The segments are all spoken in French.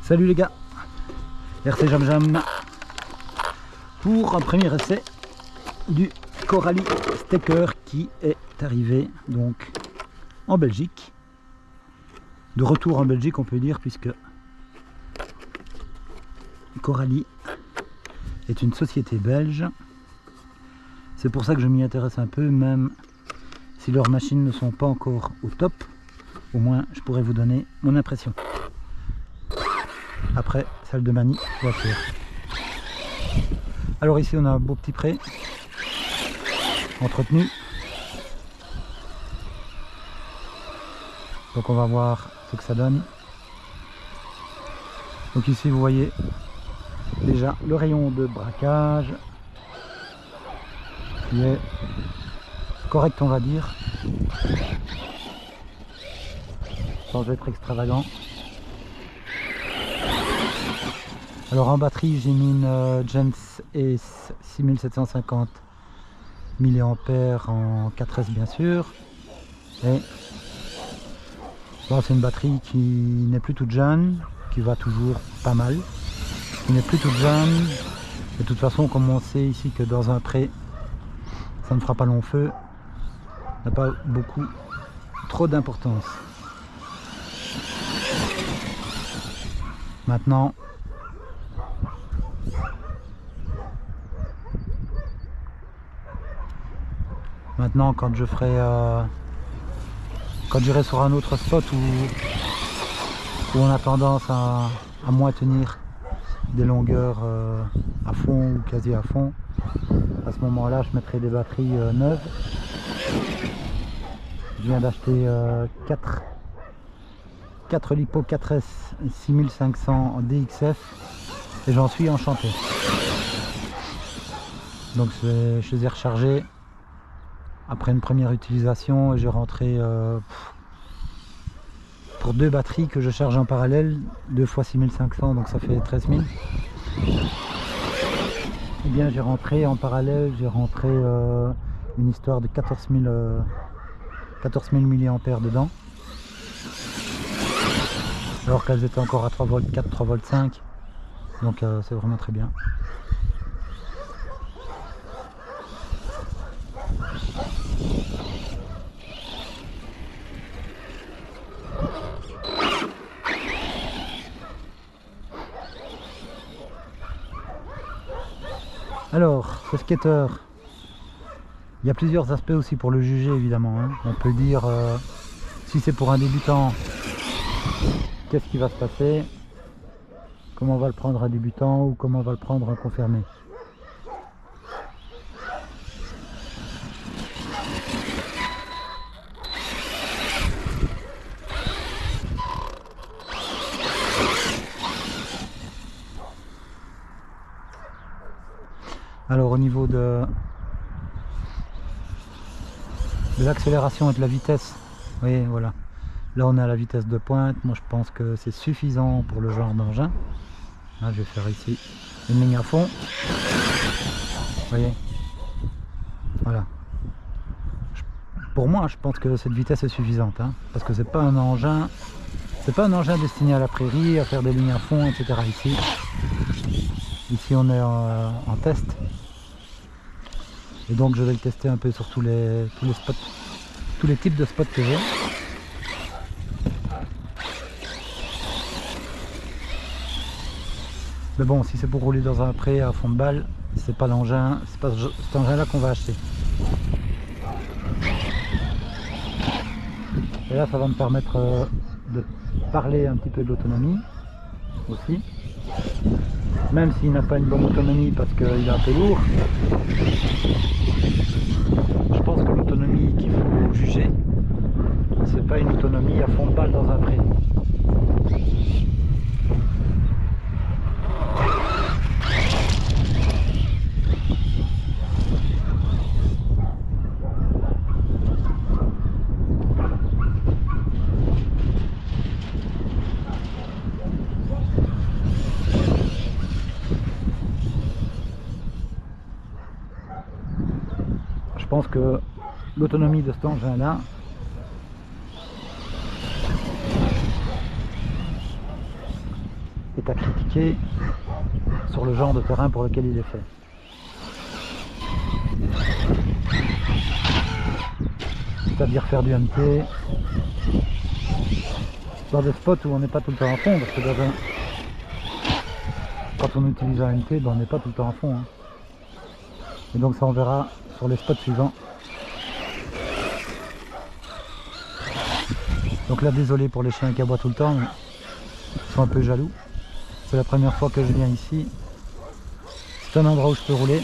Salut les gars, RC Jam Jam pour un premier essai du Coralie Steker qui est arrivé donc en Belgique, de retour en Belgique on peut dire, puisque Coralie est une société belge. C'est pour ça que je m'y intéresse un peu, même si leurs machines ne sont pas encore au top, au moins je pourrais vous donner mon impression. Après, salle de manie, voiture. Alors ici on a un beau petit pré entretenu. Donc on va voir ce que ça donne. Donc ici vous voyez déjà le rayon de braquage qui est correct, on va dire, sans être extravagant. Alors en batterie j'ai mis une Gens Ace 6750 mAh en 4S bien sûr, et bon, c'est une batterie qui n'est plus toute jeune, qui va toujours pas mal, qui n'est plus toute jeune. De toute façon, comme on sait ici que dans un pré ça ne fera pas long feu, n'a pas beaucoup trop d'importance. Maintenant quand je ferai quand j'irai sur un autre spot où on a tendance à moins tenir des longueurs à fond ou quasi à fond, à ce moment là je mettrai des batteries neuves. Je viens d'acheter 4 Lipo 4S 6500 DXF et j'en suis enchanté. Donc je les ai rechargés après une première utilisation et j'ai rentré pour deux batteries que je charge en parallèle, 2 fois 6500, donc ça fait 13 000. Et bien j'ai rentré en parallèle, une histoire de 14 000 mAh dedans, alors qu'elles étaient encore à 3V4, 3V5, donc c'est vraiment très bien. Alors, ce skater, il y a plusieurs aspects aussi pour le juger évidemment, hein. On peut dire, si c'est pour un débutant, qu'est-ce qui va se passer, comment on va le prendre un débutant ou comment on va le prendre un confirmé. Alors au niveau de l'accélération et de la vitesse, vous voyez, voilà, là on est à la vitesse de pointe. Moi je pense que c'est suffisant pour le genre d'engin. Là, je vais faire ici une ligne à fond, vous voyez, voilà. Pour moi je pense que cette vitesse est suffisante, hein, parce que c'est pas un engin destiné à la prairie, à faire des lignes à fond, etc. Ici on est en test, et donc je vais le tester un peu sur tous les spots, tous les types de spots que j'ai. Mais bon, si c'est pour rouler dans un pré à fond de balle, c'est pas l'engin, c'est pas cet engin là qu'on va acheter. Et là ça va me permettre de parler un petit peu de l'autonomie aussi, même s'il n'a pas une bonne autonomie parce qu'il est un peu lourd. Je pense que l'autonomie qu'il faut juger, c'est pas une autonomie à fond de balle dans un pré. Je pense que l'autonomie de cet engin là est à critiquer sur le genre de terrain pour lequel il est fait. C'est-à-dire faire du MT dans des spots où on n'est pas tout le temps en fond, parce que quand on utilise un MT, ben on n'est pas tout le temps en fond. Hein. Et donc ça on verra sur les spots suivants. Donc là désolé pour les chiens qui aboient tout le temps, mais ils sont un peu jaloux. C'est la première fois que je viens ici. C'est un endroit où je peux rouler.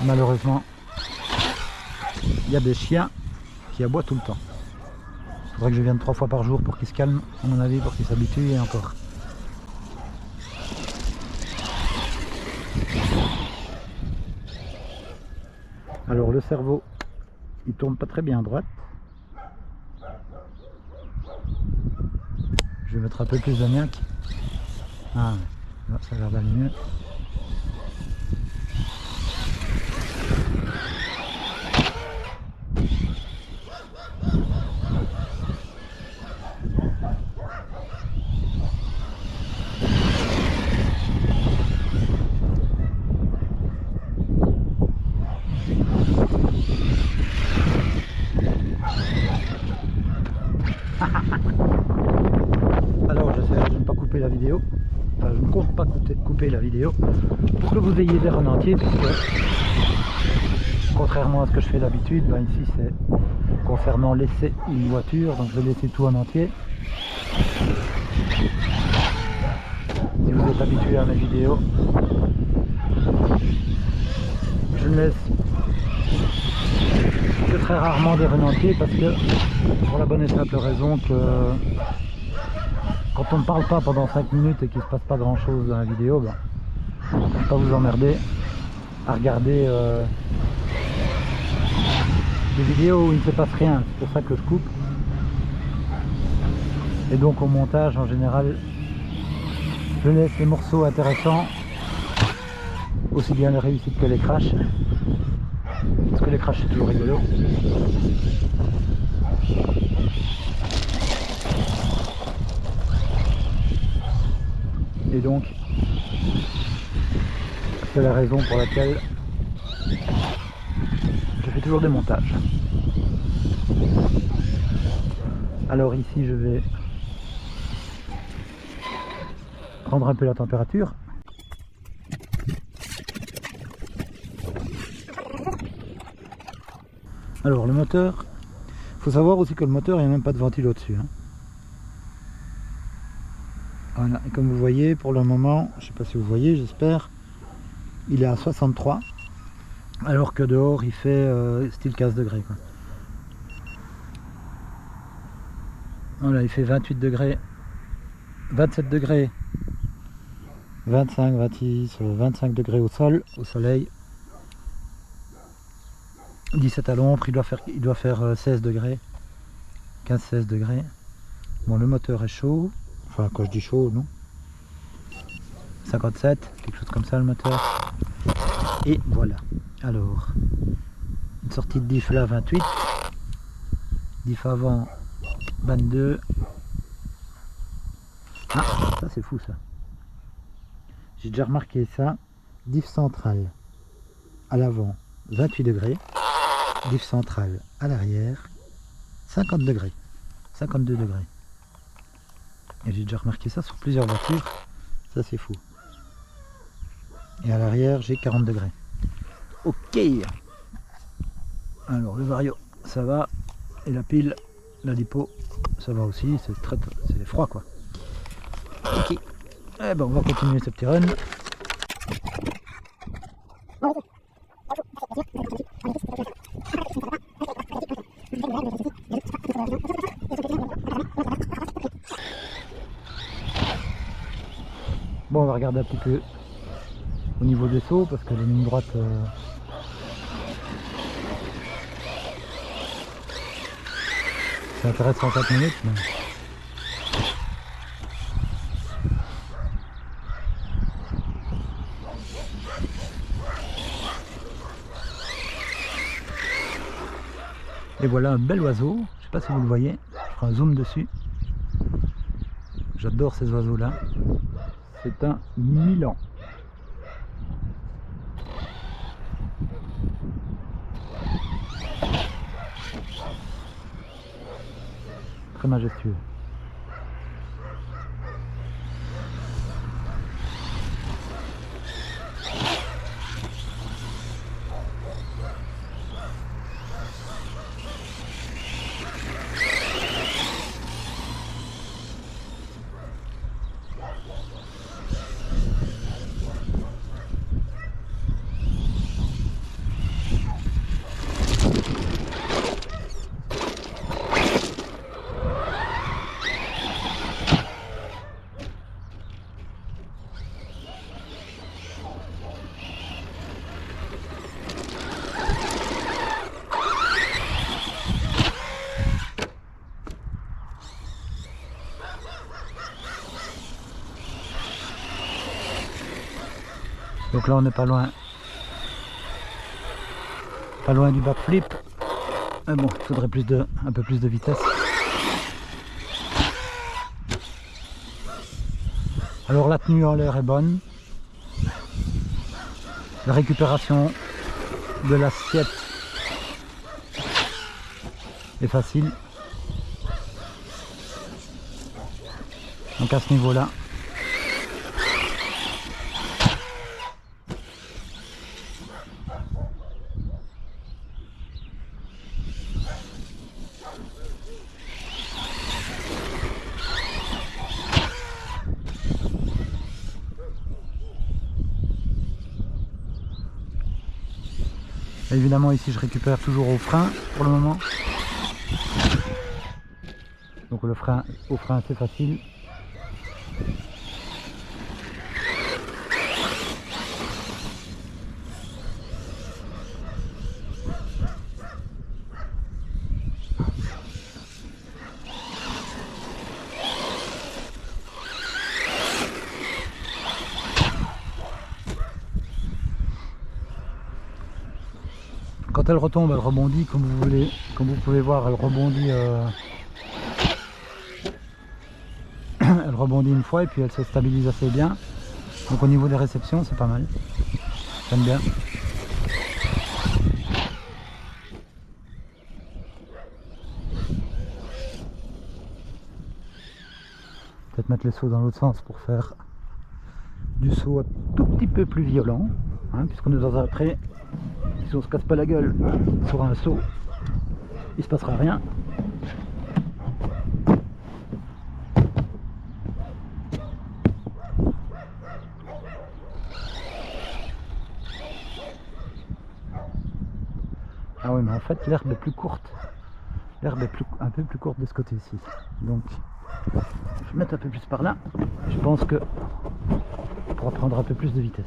Malheureusement, il y a des chiens qui aboient tout le temps. Il faudrait que je vienne 3 fois par jour pour qu'ils se calment, à mon avis, pour qu'ils s'habituent et encore. Alors le cerveau, il tourne pas très bien à droite. Je vais mettre un peu plus d'amiac. Ah, là, ça a l'air d'aller mieux. Alors j'essaierai de ne pas couper la vidéo, enfin je ne compte pas couper la vidéo pour que vous ayez l'air en entier, puisque contrairement à ce que je fais d'habitude, ben ici c'est concernant laisser une voiture, donc je vais laisser tout en entier. Si vous êtes habitué à mes vidéos, je ne laisse que très rarement des run entiers, parce que pour la bonne et simple raison que quand on ne parle pas pendant 5 minutes et qu'il ne se passe pas grand chose dans la vidéo, ben, je ne vais pas vous emmerder à regarder des vidéos où il ne se passe rien. C'est pour ça que je coupe. Et donc au montage en général, je laisse les morceaux intéressants, aussi bien les réussites que les crashs, parce que les crashs c'est toujours rigolo. Et donc c'est la raison pour laquelle je fais toujours des montages. Alors ici je vais prendre un peu la température. Alors le moteur, il faut savoir aussi que le moteur, il n'y a même pas de ventilo au-dessus. Hein. Voilà, et comme vous voyez, pour le moment, je ne sais pas si vous voyez, j'espère, il est à 63, alors que dehors il fait style 15 degrés. Quoi. Voilà, il fait 28 degrés, 27 degrés, 25, 26, 25 degrés au sol, au soleil, 17 à l'ombre, il doit faire 16 degrés, 15-16 degrés. Bon, le moteur est chaud, enfin quand je dis chaud, non, 57, quelque chose comme ça le moteur. Et voilà, alors, une sortie de diff là 28, diff avant 22. Ah, ça c'est fou ça. J'ai déjà remarqué ça. Diff centrale à l'avant 28 degrés. Diff centrale à l'arrière 50 degrés. 52 degrés. Et j'ai déjà remarqué ça sur plusieurs voitures. Ça c'est fou. Et à l'arrière j'ai 40 degrés. Ok. Alors le vario ça va. Et la pile, la lipo, ça va aussi. C'est froid quoi. Ok. Eh ben on va continuer ce petit run. Bon, on va regarder un petit peu au niveau des sauts parce que les lignes droites ça intéresse en 4 minutes. Mais... Et voilà un bel oiseau, je sais pas si vous le voyez, je ferai un zoom dessus. J'adore ces oiseaux là. c'est un Milan. Très majestueux. Donc là on n'est pas loin du backflip, mais bon, il faudrait un peu plus de vitesse. Alors la tenue en l'air est bonne, la récupération de l'assiette est facile, donc à ce niveau là évidemment ici je récupère toujours au frein pour le moment, donc le frein au frein c'est facile. Quand elle retombe, elle rebondit comme vous pouvez voir, elle rebondit elle rebondit une fois et puis elle se stabilise assez bien. Donc au niveau des réceptions, c'est pas mal. J'aime bien. Peut-être mettre les sauts dans l'autre sens pour faire du saut un tout petit peu plus violent, hein, puisqu'on est dans un trait. Si on se casse pas la gueule sur un saut, il se passera rien. Ah oui, mais en fait l'herbe est plus courte. L'herbe est un peu plus courte de ce côté-ci. Donc je vais mettre un peu plus par là. Je pense que on pourra prendre un peu plus de vitesse.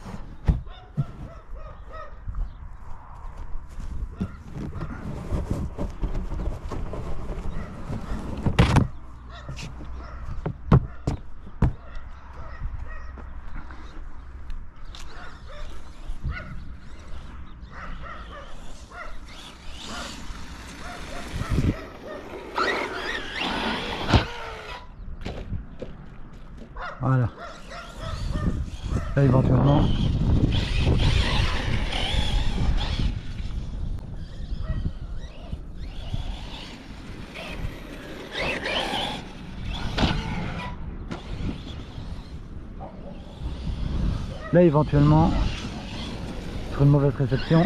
Voilà. Là éventuellement sur une mauvaise réception,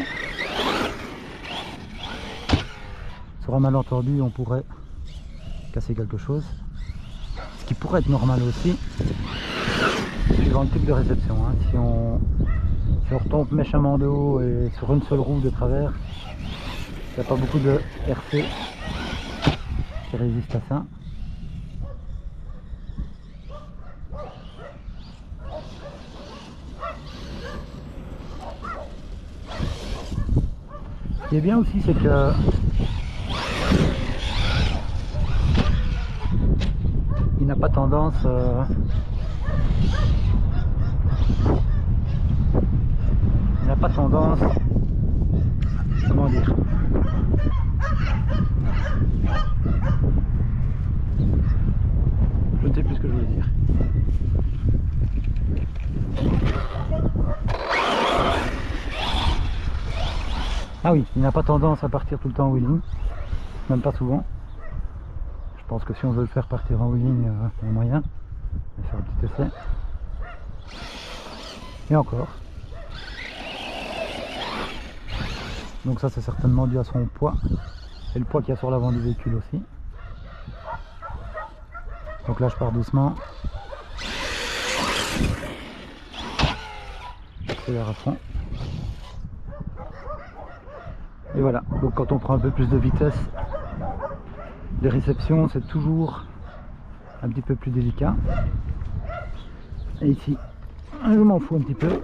sur un malentendu, on pourrait casser quelque chose, ce qui pourrait être normal aussi suivant le type de réception, hein. Si on retombe méchamment de haut et sur une seule roue de travers, il n'y a pas beaucoup de RC qui résiste à ça. Ce qui est bien aussi, c'est que il n'a pas tendance comment dire, je ne sais plus ce que je voulais dire. Ah oui, il n'a pas tendance à partir tout le temps en wheeling, même pas souvent. Je pense que si on veut le faire partir en wheeling, il y a moyen. On va faire un petit essai. Et encore. Donc ça c'est certainement dû à son poids. Et le poids qu'il y a sur l'avant du véhicule aussi. Donc là je pars doucement. J'accélère à fond. Et voilà, donc quand on prend un peu plus de vitesse, les réceptions c'est toujours un petit peu plus délicat. Et ici, je m'en fous un petit peu.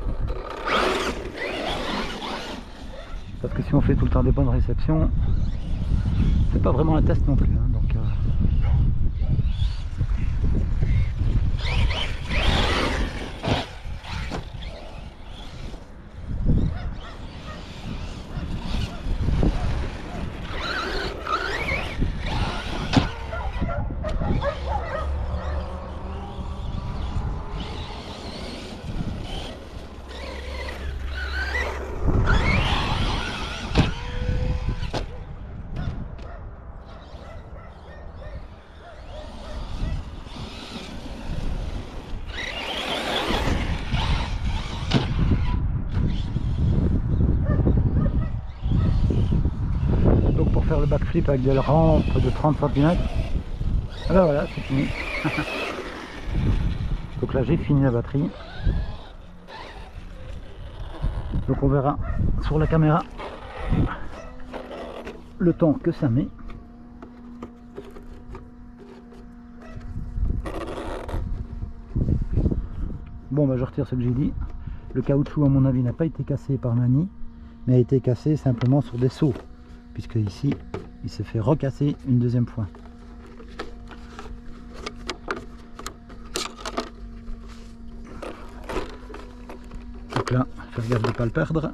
Parce que si on fait tout le temps des bonnes réceptions, c'est pas vraiment un test non plus. Hein, donc, faire le backflip avec des rampes de 30 cm. Alors voilà, c'est fini. Donc là j'ai fini la batterie. Donc on verra sur la caméra le temps que ça met. Bon bah je retire ce que j'ai dit. Le caoutchouc à mon avis n'a pas été cassé par Mani, mais a été cassé simplement sur des sauts. Puisque ici il s'est fait recasser une deuxième fois. Donc là, faire gaffe de ne pas le perdre.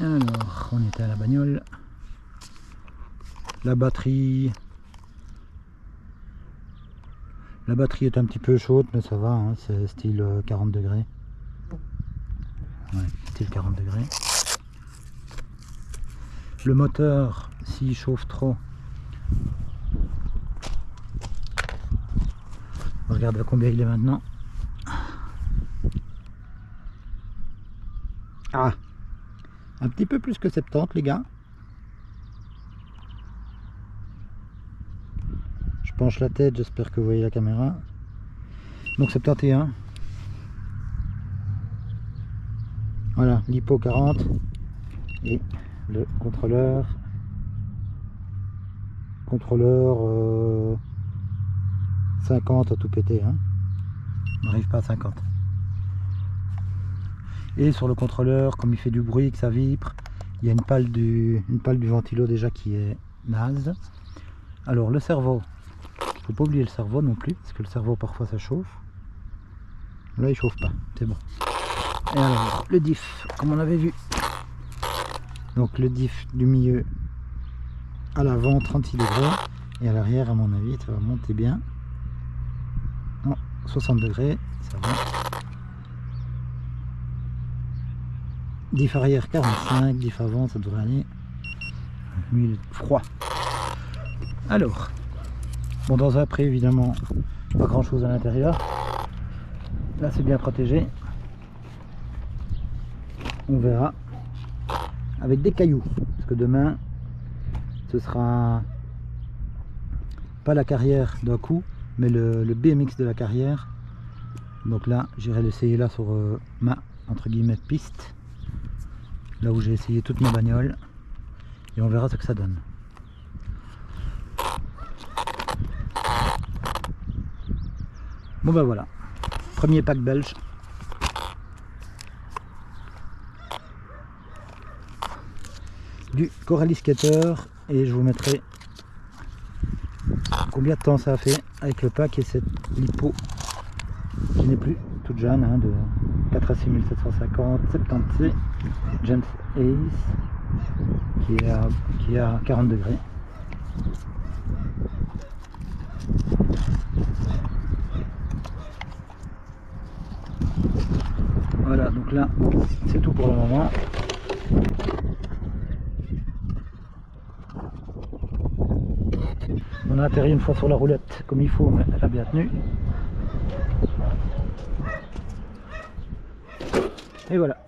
Alors, on était à la bagnole. La batterie est un petit peu chaude, mais ça va, hein, c'est style 40 degrés. Ouais, style 40 degrés. Le moteur, s'il chauffe trop, on regarde à combien il est maintenant. Ah, un petit peu plus que 70 les gars. Je penche la tête, j'espère que vous voyez la caméra. Donc 71. Voilà, l'hypo 40 et le contrôleur 50 à tout péter, hein. On n'arrive pas à 50. Et sur le contrôleur, comme il fait du bruit, que ça vibre, il y a une pale du ventilo déjà qui est naze. Alors le cerveau, faut pas oublier le cerveau non plus, parce que le cerveau parfois ça chauffe. Là il chauffe pas, c'est bon. Et alors le diff, comme on avait vu, donc le diff du milieu à l'avant 36 degrés, et à l'arrière à mon avis ça va monter bien. Non, 60 degrés, ça va. Diff arrière 45, diff avant ça devrait aller. Huile froid. Alors, bon, dans un après évidemment pas grand chose à l'intérieur. Là c'est bien protégé. On verra avec des cailloux, parce que demain ce sera pas la carrière d'un coup, mais le BMX de la carrière. Donc là j'irai l'essayer là sur ma entre guillemets piste, là où j'ai essayé toutes mes bagnoles, et on verra ce que ça donne. Bon ben voilà, premier pack belge. Du Coralie Skater, et je vous mettrai combien de temps ça a fait avec le pack et cette lipo qui n'est plus toute jeune, hein, de 4 à 6750 70C Gens Ace qui est à 40 degrés. Donc là, c'est tout pour le moment. On a atterri une fois sur la roulette comme il faut, mais elle a bien tenu. Et voilà.